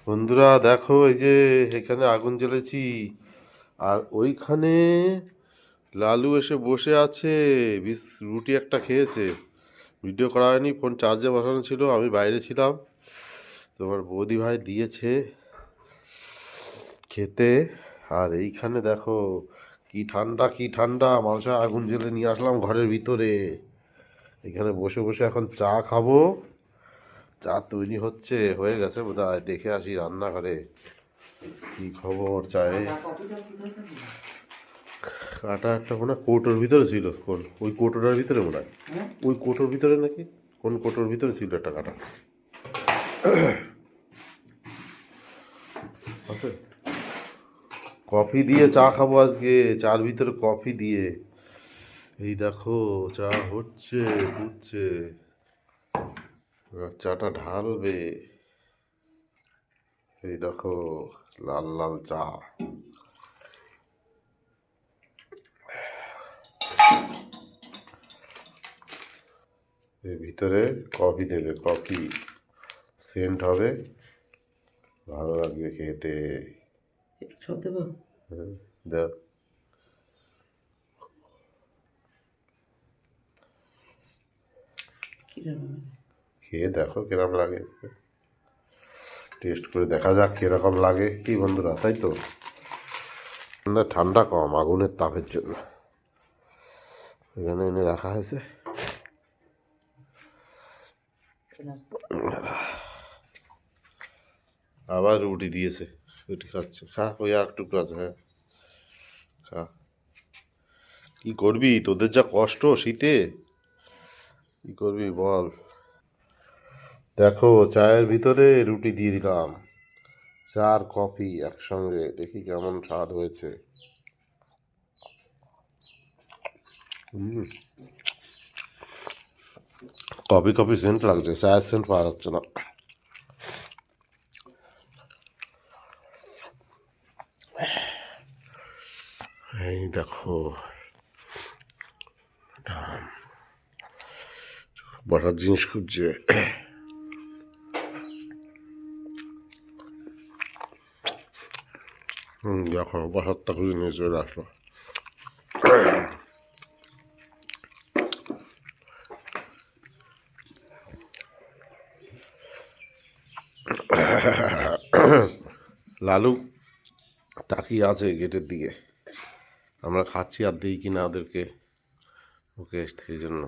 বন্ধুরা দেখো, এই যে এখানে আগুন জ্বেলেছি, আর ওইখানে লালু এসে বসে আছে। রুটি একটা খেয়েছে। ভিডিও করা হয়নি, ফোন চার্জে বসানো ছিল, আমি বাইরে ছিলাম। তোমার বৌদি ভাই দিয়েছে খেতে। আর এইখানে দেখো কি ঠান্ডা, কি ঠান্ডা, মানুষের আগুন জ্বেলে নিয়ে আসলাম ঘরের ভিতরে। এখানে বসে বসে এখন চা খাবো। চা তৈরি হচ্ছে, হয়ে গেছে বোধহয়। দেখে আসি রান্নাঘরে কি খবর চায়ে। কাটা একটা মনে হয় কৌটোর ভিতরে ছিল। কোন ওই কৌটোটার ভিতরে মনে হয়, ওই কৌটোর ভিতরে নাকি কোন কৌটোর ভিতরে ছিল একটা কাটা আছে। কফি দিয়ে চা খাবো আজকে, চার ভিতরে কফি দিয়ে। এই দেখো চা হচ্ছে, ফুটছে, এবার চাটা ঢালবে। এই দেখো লাল লাল চা। এর ভিতরে কফি দেবে, কফি সেন্ট হবে, ভালো লাগবে খেতে। হ্যাঁ, দেখ, খেয়ে দেখো কিরম লাগে, টেস্ট করে দেখা যাক কিরকম লাগে। কি বন্ধুরা, তাই তো? ঠান্ডা কম আগুনের তাপের জন্য এখানে এনে রাখা হয়েছে। আবার রুটি দিয়েছে, রুটি খাচ্ছে। খা, ওই আর একটু আছে। হ্যাঁ, খা। কি করবি, তোদের যা কষ্ট শীতে, কি করবি বল। দেখো চায়ের ভিতরে রুটি দিয়ে দিলাম, চা আর কফি একসঙ্গে, দেখি কেমন স্বাদ হয়েছে। কফি কফি সেন্ট লাগছে, চায়ের সেন্ট পাওয়া যাচ্ছে না। এই দেখো বসার জিনিস খুঁজছে। দেখো বসারটা খুঁজে নিয়ে চলে আসলো। লালু তাকিয়ে আছে গেটের দিকে, আমরা খাচ্ছি আর দিই কিনা ওদেরকে, ওকে সেই জন্য।